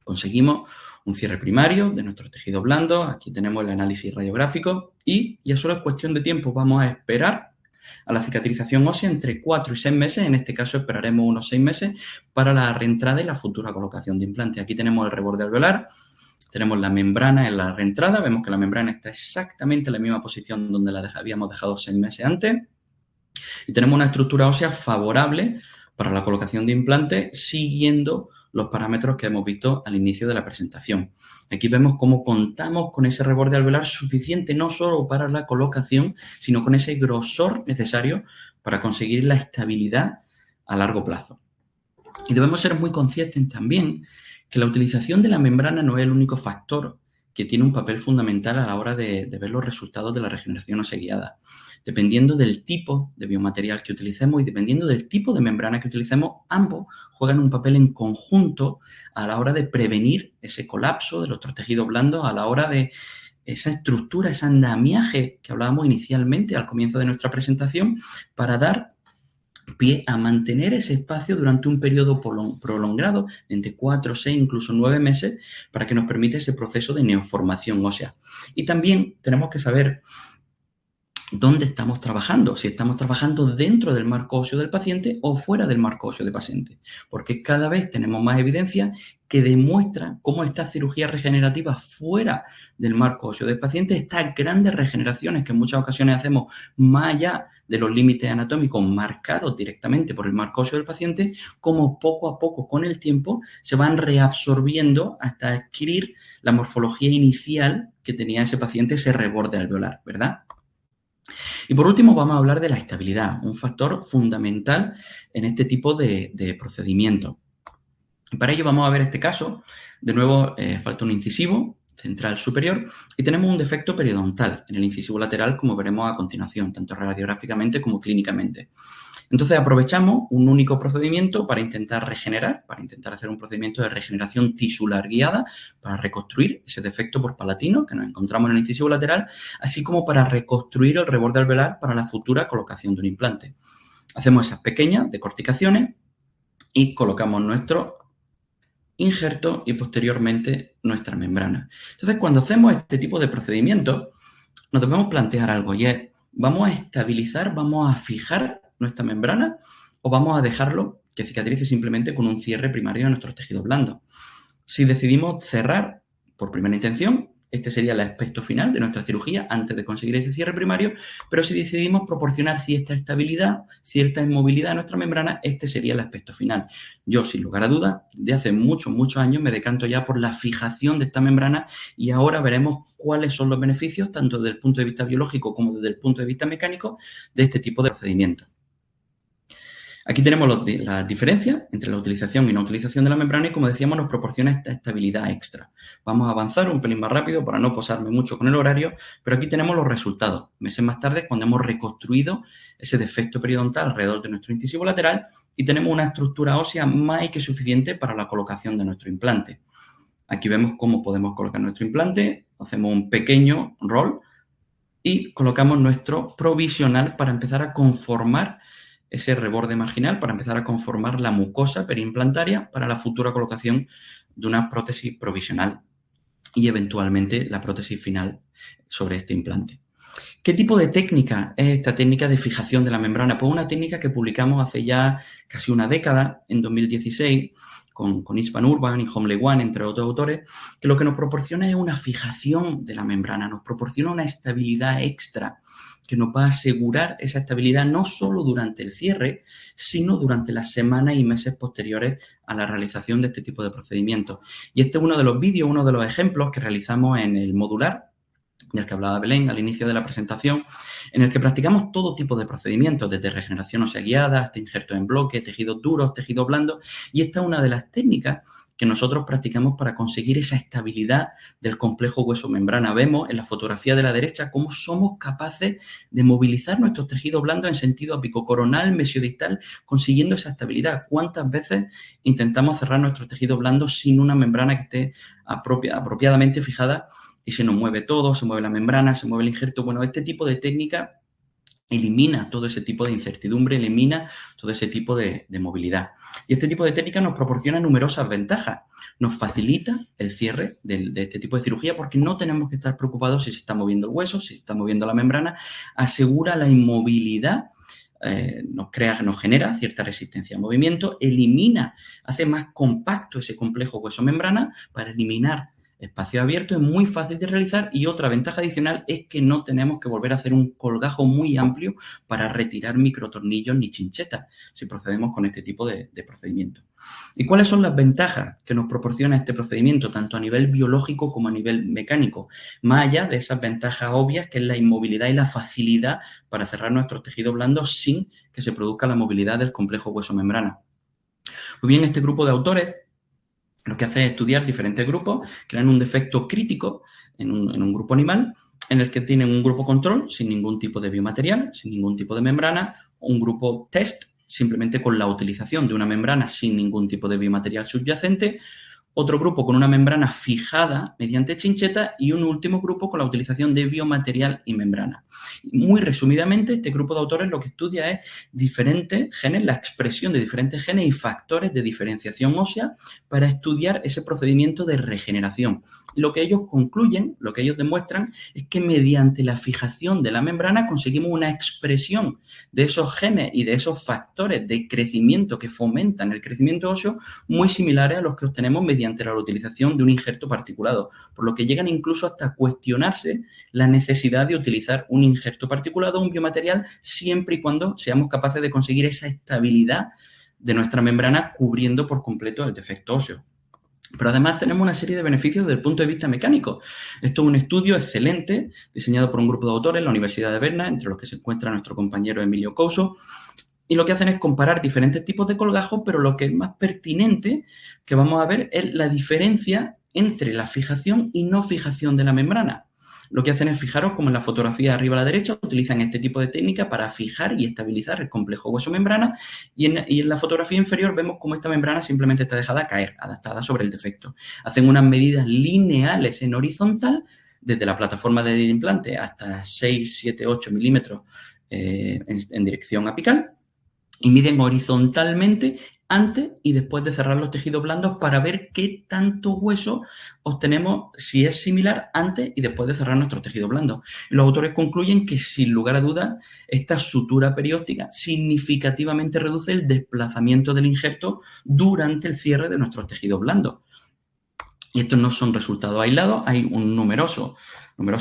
Conseguimos un cierre primario de nuestros tejidos blandos. Aquí tenemos el análisis radiográfico y ya solo es cuestión de tiempo. Vamos a esperar a la cicatrización ósea entre 4 y 6 meses. En este caso esperaremos unos 6 meses para la reentrada y la futura colocación de implante. Aquí tenemos el reborde alveolar, tenemos la membrana en la reentrada. Vemos que la membrana está exactamente en la misma posición donde la habíamos dejado 6 meses antes. Y tenemos una estructura ósea favorable para la colocación de implante siguiendo los parámetros que hemos visto al inicio de la presentación. Aquí vemos cómo contamos con ese reborde alveolar suficiente no solo para la colocación, sino con ese grosor necesario para conseguir la estabilidad a largo plazo. Y debemos ser muy conscientes también que la utilización de la membrana no es el único factor que tiene un papel fundamental a la hora de ver los resultados de la regeneración ósea guiada. Dependiendo del tipo de biomaterial que utilicemos y dependiendo del tipo de membrana que utilicemos, ambos juegan un papel en conjunto a la hora de prevenir ese colapso de nuestros tejidos blandos, a la hora de esa estructura, ese andamiaje que hablábamos inicialmente al comienzo de nuestra presentación, para dar pie a mantener ese espacio durante un periodo prolongado, entre 4, 6, incluso 9 meses, para que nos permita ese proceso de neoformación ósea. Y también tenemos que saber dónde estamos trabajando, si estamos trabajando dentro del marco óseo del paciente o fuera del marco óseo del paciente, porque cada vez tenemos más evidencia que demuestra cómo estas cirugías regenerativas fuera del marco óseo del paciente, estas grandes regeneraciones que en muchas ocasiones hacemos más allá de los límites anatómicos marcados directamente por el marco óseo del paciente, como poco a poco con el tiempo se van reabsorbiendo hasta adquirir la morfología inicial que tenía ese paciente, ese reborde alveolar, ¿verdad? Y por último vamos a hablar de la estabilidad, un factor fundamental en este tipo de procedimientos. Para ello vamos a ver este caso. De nuevo falta un incisivo central superior y tenemos un defecto periodontal en el incisivo lateral, como veremos a continuación, tanto radiográficamente como clínicamente. Entonces aprovechamos un único procedimiento para intentar regenerar, para intentar hacer un procedimiento de regeneración tisular guiada, para reconstruir ese defecto por palatino que nos encontramos en el incisivo lateral, así como para reconstruir el reborde alveolar para la futura colocación de un implante. Hacemos esas pequeñas decorticaciones y colocamos nuestro injerto y posteriormente nuestra membrana. Entonces, cuando hacemos este tipo de procedimientos, nos debemos plantear algo y es, ¿vamos a estabilizar, vamos a fijar nuestra membrana o vamos a dejarlo que cicatrice simplemente con un cierre primario de nuestros tejidos blandos? Si decidimos cerrar por primera intención, este sería el aspecto final de nuestra cirugía antes de conseguir ese cierre primario, pero si decidimos proporcionar cierta estabilidad, cierta inmovilidad a nuestra membrana, este sería el aspecto final. Yo, sin lugar a dudas, de hace muchos años me decanto ya por la fijación de esta membrana y ahora veremos cuáles son los beneficios, tanto desde el punto de vista biológico como desde el punto de vista mecánico, de este tipo de procedimientos. Aquí tenemos las diferencias entre la utilización y no utilización de la membrana y, como decíamos, nos proporciona esta estabilidad extra. Vamos a avanzar un pelín más rápido para no posarme mucho con el horario, pero aquí tenemos los resultados. Meses más tarde, cuando hemos reconstruido ese defecto periodontal alrededor de nuestro incisivo lateral y tenemos una estructura ósea más que suficiente para la colocación de nuestro implante. Aquí vemos cómo podemos colocar nuestro implante, hacemos un pequeño roll y colocamos nuestro provisional para empezar a conformar ese reborde marginal, para empezar a conformar la mucosa periimplantaria para la futura colocación de una prótesis provisional y eventualmente la prótesis final sobre este implante. ¿Qué tipo de técnica es esta técnica de fijación de la membrana? Pues una técnica que publicamos hace ya casi una década, en 2016, con Isvan Urban y Homley One, entre otros autores, que lo que nos proporciona es una fijación de la membrana, nos proporciona una estabilidad extra que nos va a asegurar esa estabilidad no solo durante el cierre, sino durante las semanas y meses posteriores a la realización de este tipo de procedimientos. Y este es uno de los vídeos, uno de los ejemplos que realizamos en el modular, del que hablaba Belén al inicio de la presentación, en el que practicamos todo tipo de procedimientos, desde regeneración ósea guiada hasta injertos en bloque, tejidos duros, tejidos blandos, y esta es una de las técnicas que nosotros practicamos para conseguir esa estabilidad del complejo hueso-membrana. Vemos en la fotografía de la derecha cómo somos capaces de movilizar nuestros tejidos blandos en sentido apicocoronal, mesiodistal, consiguiendo esa estabilidad. ¿Cuántas veces intentamos cerrar nuestros tejidos blandos sin una membrana que esté apropiadamente fijada y se nos mueve todo, se mueve la membrana, se mueve el injerto? Bueno, este tipo de técnica elimina todo ese tipo de incertidumbre, elimina todo ese tipo de movilidad. Y este tipo de técnica nos proporciona numerosas ventajas. Nos facilita el cierre de este tipo de cirugía porque no tenemos que estar preocupados si se está moviendo el hueso, si se está moviendo la membrana. Asegura la inmovilidad, nos genera cierta resistencia al movimiento, elimina, hace más compacto ese complejo hueso-membrana para eliminar espacio abierto, es muy fácil de realizar y otra ventaja adicional es que no tenemos que volver a hacer un colgajo muy amplio para retirar microtornillos ni chinchetas si procedemos con este tipo de procedimiento. ¿Y cuáles son las ventajas que nos proporciona este procedimiento, tanto a nivel biológico como a nivel mecánico? Más allá de esas ventajas obvias, que es la inmovilidad y la facilidad para cerrar nuestros tejidos blandos sin que se produzca la movilidad del complejo hueso-membrana. Muy bien, este grupo de autores lo que hace es estudiar diferentes grupos, crean un defecto crítico en un grupo animal, en el que tienen un grupo control sin ningún tipo de biomaterial, sin ningún tipo de membrana, un grupo test simplemente con la utilización de una membrana sin ningún tipo de biomaterial subyacente, otro grupo con una membrana fijada mediante chincheta y un último grupo con la utilización de biomaterial y membrana. Muy resumidamente, este grupo de autores lo que estudia es diferentes genes, la expresión de diferentes genes y factores de diferenciación ósea para estudiar ese procedimiento de regeneración. Lo que ellos concluyen, lo que ellos demuestran, es que mediante la fijación de la membrana conseguimos una expresión de esos genes y de esos factores de crecimiento que fomentan el crecimiento óseo muy similares a los que obtenemos mediante la utilización de un injerto particulado, por lo que llegan incluso hasta cuestionarse la necesidad de utilizar un injerto particulado, un biomaterial, siempre y cuando seamos capaces de conseguir esa estabilidad de nuestra membrana cubriendo por completo el defecto óseo. Pero además tenemos una serie de beneficios desde el punto de vista mecánico. Esto es un estudio excelente diseñado por un grupo de autores en la Universidad de Berna, entre los que se encuentra nuestro compañero Emilio Couso, y lo que hacen es comparar diferentes tipos de colgajos, pero lo que es más pertinente que vamos a ver es la diferencia entre la fijación y no fijación de la membrana. lo que hacen es, fijaros como en la fotografía arriba a la derecha, utilizan este tipo de técnica para fijar y estabilizar el complejo hueso-membrana, y en la fotografía inferior vemos cómo esta membrana simplemente está dejada caer, adaptada sobre el defecto. Hacen unas medidas lineales en horizontal, desde la plataforma del implante hasta 6, 7, 8 milímetros en dirección apical, y miden horizontalmente antes y después de cerrar los tejidos blandos para ver qué tanto hueso obtenemos, si es similar antes y después de cerrar nuestros tejidos blandos. Los autores concluyen que, sin lugar a dudas, esta sutura perióstica significativamente reduce el desplazamiento del injerto durante el cierre de nuestros tejidos blandos. Y estos no son resultados aislados, hay numerosos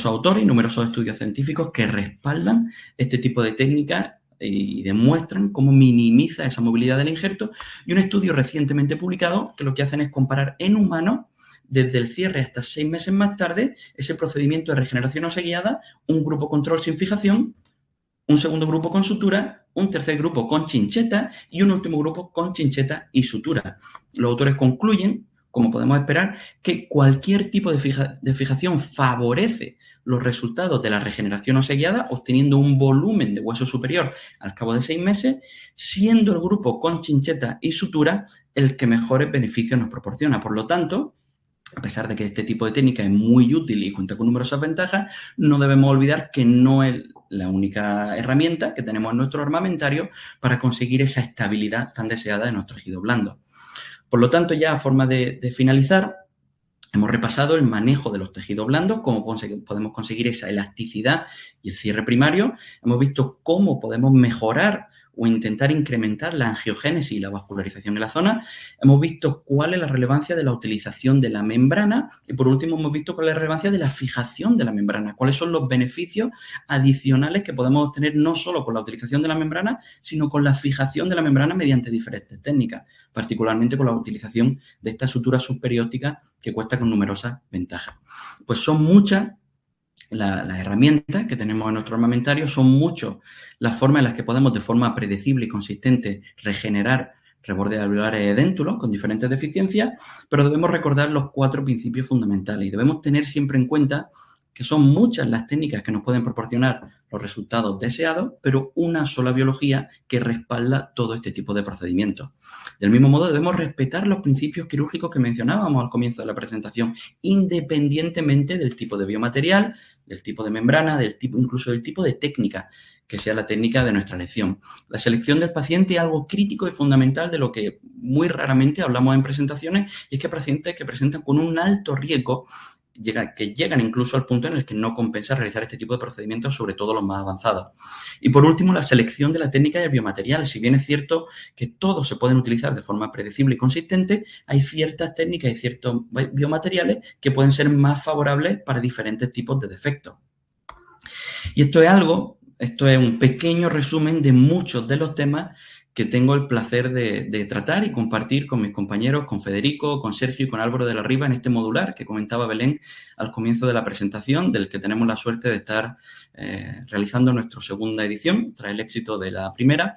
autores y numerosos estudios científicos que respaldan este tipo de técnicas y demuestran cómo minimiza esa movilidad del injerto, y un estudio recientemente publicado que lo que hacen es comparar en humanos, desde el cierre hasta 6 meses más tarde, ese procedimiento de regeneración ósea guiada, un grupo control sin fijación, un segundo grupo con sutura, un tercer grupo con chincheta y un último grupo con chincheta y sutura. Los autores concluyen, como podemos esperar, que cualquier tipo de fijación favorece los resultados de la regeneración ósea guiada, obteniendo un volumen de hueso superior al cabo de 6 meses, siendo el grupo con chincheta y sutura el que mejores beneficios nos proporciona. Por lo tanto, a pesar de que este tipo de técnica es muy útil y cuenta con numerosas ventajas, no debemos olvidar que no es la única herramienta que tenemos en nuestro armamentario para conseguir esa estabilidad tan deseada de nuestro tejido blando. Por lo tanto, ya a forma de finalizar, hemos repasado el manejo de los tejidos blandos, cómo podemos conseguir esa elasticidad y el cierre primario. Hemos visto cómo podemos mejorar o intentar incrementar la angiogénesis y la vascularización de la zona. Hemos visto cuál es la relevancia de la utilización de la membrana y, por último, hemos visto cuál es la relevancia de la fijación de la membrana, cuáles son los beneficios adicionales que podemos obtener no solo con la utilización de la membrana, sino con la fijación de la membrana mediante diferentes técnicas, particularmente con la utilización de esta sutura subperióstica que cuenta con numerosas ventajas. Pues son muchas las herramientas que tenemos en nuestro armamentario, son muchas las formas en las que podemos, de forma predecible y consistente, regenerar rebordes alveolares edéntulos con diferentes deficiencias, pero debemos recordar los 4 principios fundamentales y debemos tener siempre en cuenta que son muchas las técnicas que nos pueden proporcionar los resultados deseados, pero una sola biología que respalda todo este tipo de procedimientos. Del mismo modo, debemos respetar los principios quirúrgicos que mencionábamos al comienzo de la presentación, independientemente del tipo de biomaterial, del tipo de membrana, incluso del tipo de técnica que sea la técnica de nuestra elección. La selección del paciente es algo crítico y fundamental, de lo que muy raramente hablamos en presentaciones, y es que pacientes que presentan con un alto riesgo, que llegan incluso al punto en el que no compensa realizar este tipo de procedimientos, sobre todo los más avanzados. Y por último, la selección de la técnica y el biomaterial. Si bien es cierto que todos se pueden utilizar de forma predecible y consistente, hay ciertas técnicas y ciertos biomateriales que pueden ser más favorables para diferentes tipos de defectos. Y esto es un pequeño resumen de muchos de los temas que tengo el placer de tratar y compartir con mis compañeros, con Federico, con Sergio y con Álvaro de la Riva, en este modular que comentaba Belén al comienzo de la presentación, del que tenemos la suerte de estar realizando nuestra segunda edición tras el éxito de la primera.